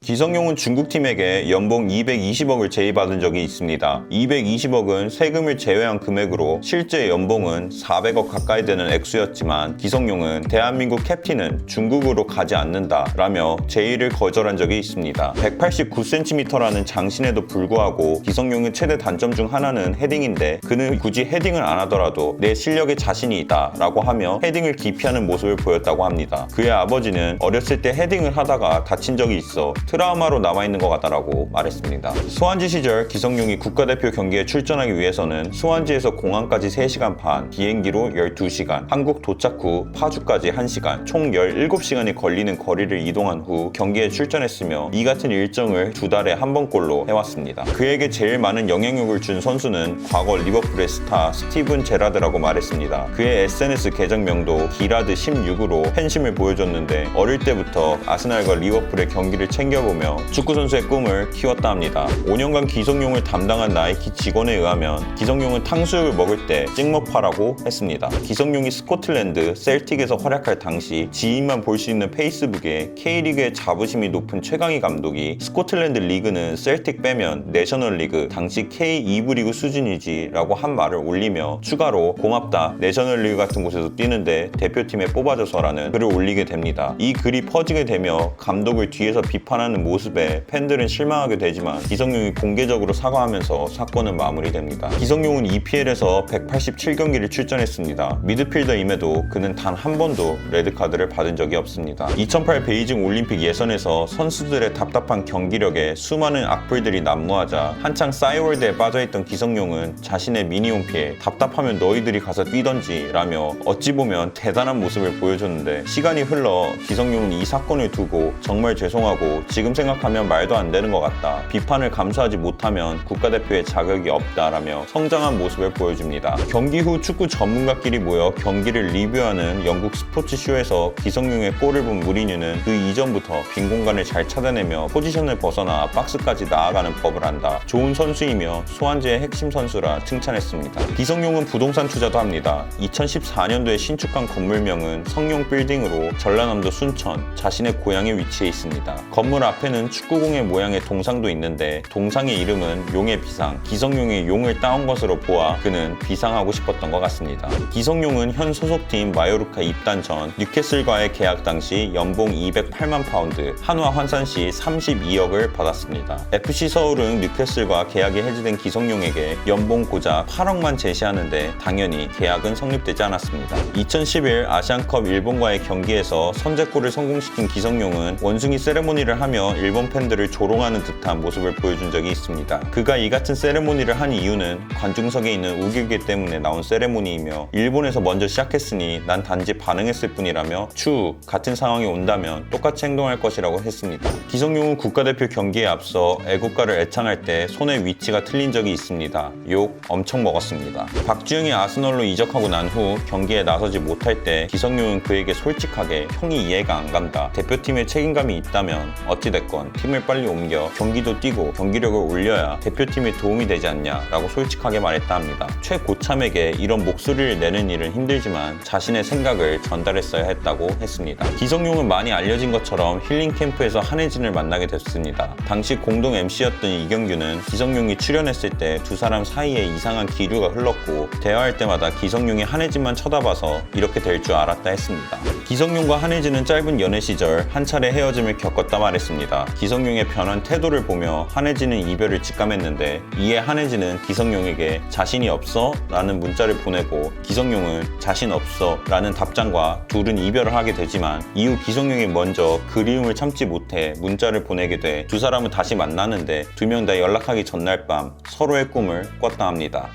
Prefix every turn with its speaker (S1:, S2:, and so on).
S1: 기성용은 중국팀에게 연봉 220억을 제의받은 적이 있습니다. 220억은 세금을 제외한 금액으로 실제 연봉은 400억 가까이 되는 액수였지만 기성용은 대한민국 캡틴은 중국으로 가지 않는다 라며 제의를 거절한 적이 있습니다. 189cm라는 장신에도 불구하고 기성용의 최대 단점 중 하나는 헤딩인데 그는 굳이 헤딩을 안 하더라도 내 실력에 자신이 있다 라고 하며 헤딩을 기피하는 모습을 보였다고 합니다. 그의 아버지는 어렸을 때 헤딩을 하다가 다친 적이 있어 트라우마로 남아있는 것 같다라고 말했습니다. 수완지 시절 기성용이 국가대표 경기에 출전하기 위해서는 수완지에서 공항까지 3시간 반, 비행기로 12시간, 한국 도착 후 파주까지 1시간, 총 17시간이 걸리는 거리를 이동한 후 경기에 출전했으며 이 같은 일정을 2달에 한 번꼴로 해왔습니다. 그에게 제일 많은 영향력을 준 선수는 과거 리버풀의 스타 스티븐 제라드라고 말했습니다. 그의 SNS 계정명도 기라드 16으로 팬심을 보여줬는데 어릴 때부터 아스날과 리버풀의 경기를 챙겨보며 축구선수의 꿈을 키웠다 합니다. 5년간 기성용을 담당한 나이키 직원에 의하면 기성용은 탕수육을 먹을 때 찍먹파라고 했습니다. 기성용이 스코틀랜드 셀틱에서 활약할 당시 지인만 볼 수 있는 페이스북에 K리그의 자부심이 높은 최강희 감독이 스코틀랜드 리그는 셀틱 빼면 내셔널리그 당시 K2부 리그 수준이지 라고 한 말을 올리며 추가로 고맙다 내셔널리그 같은 곳에서 뛰는데 대표팀에 뽑아줘서 라는 글을 올리게 됩니다. 이 글이 퍼지게 되며 감독을 뒤에서 비판하는 모습에 팬들은 실망하게 되지만 기성용이 공개적으로 사과하면서 사건은 마무리됩니다. 기성용은 EPL에서 187경기를 출전했습니다. 미드필더임에도 그는 단 한 번도 레드카드를 받은 적이 없습니다. 2008 베이징 올림픽 예선에서 선수들의 답답한 경기력에 수많은 악플들이 난무하자 한창 싸이월드에 빠져있던 기성용은 자신의 미니홈피에 답답하면 너희들이 가서 뛰던지 라며 어찌 보면 대단한 모습을 보여줬는데 시간이 흘러 기성용은 이 사건을 두고 정말 죄송하고 지금 생각하면 말도 안 되는 것 같다. 비판을 감수하지 못하면 국가대표의 자격이 없다라며 성장한 모습을 보여줍니다. 경기 후 축구 전문가끼리 모여 경기를 리뷰하는 영국 스포츠쇼에서 기성용의 골을 본 무리뉴는 그 이전부터 빈 공간을 잘 찾아내며 포지션을 벗어나 박스까지 나아가는 법을 안다. 좋은 선수이며 수완지의 핵심 선수라 칭찬했습니다. 기성용은 부동산 투자도 합니다. 2014년도에 신축한 건물명은 성용 빌딩으로 전라남도 순천, 자신의 고향에 위치해 있습니다. 건물 앞에는 축구공의 모양의 동상도 있는데 동상의 이름은 용의 비상, 기성용의 용을 따온 것으로 보아 그는 비상하고 싶었던 것 같습니다. 기성용은 현 소속팀 마요르카 입단 전 뉴캐슬과의 계약 당시 연봉 208만 파운드, 한화 환산 시 32억을 받았습니다. FC 서울은 뉴캐슬과 계약이 해지된 기성용에게 연봉 고작 8억만 제시하는데 당연히 계약은 성립되지 않았습니다. 2011 아시안컵 일본과의 경기에서 선제골을 성공시킨 기성용은 원숭이 세레모니를 하며 일본 팬들을 조롱하는 듯한 모습을 보여준 적이 있습니다. 그가 이 같은 세레모니를 한 이유는 관중석에 있는 우기기 때문에 나온 세레모니이며 일본에서 먼저 시작했으니 난 단지 반응했을 뿐이라며 추후 같은 상황이 온다면 똑같이 행동할 것이라고 했습니다. 기성용은 국가대표 경기에 앞서 애국가를 애창할 때 손의 위치가 틀린 적이 있습니다. 욕 엄청 먹었습니다. 박주영이 아스널로 이적하고 난 후 경기에 나서지 못할 때 기성용은 그에게 솔직하게 형이 이해가 안 간다. 대표팀에 책임감이 있다면 어찌됐건 팀을 빨리 옮겨 경기도 뛰고 경기력을 올려야 대표팀에 도움이 되지 않냐 라고 솔직하게 말했다 합니다. 최고참에게 이런 목소리를 내는 일은 힘들지만 자신의 생각을 전달했어야 했다고 했습니다. 기성용은 많이 알려진 것처럼 힐링 캠프에서 한혜진을 만나게 됐습니다. 당시 공동 MC였던 이경규는 기성용이 출연했을 때 두 사람 사이에 이상한 기류가 흘렀고 대화할 때마다 기성용이 한혜진만 쳐다봐서 이렇게 될 줄 알았다 했습니다. 기성용과 한혜진은 짧은 연애 시절 한 차례 헤어짐을 겪었다 말했습니다. 기성용의 변한 태도를 보며 한혜진은 이별을 직감했는데 이에 한혜진은 기성용에게 자신이 없어? 라는 문자를 보내고 기성용은 자신 없어 라는 답장과 둘은 이별을 하게 되지만 이후 기성용이 먼저 그리움을 참지 못해 문자를 보내게 돼 두 사람은 다시 만나는데 두 명 다 연락하기 전날 밤 서로의 꿈을 꿨다 합니다.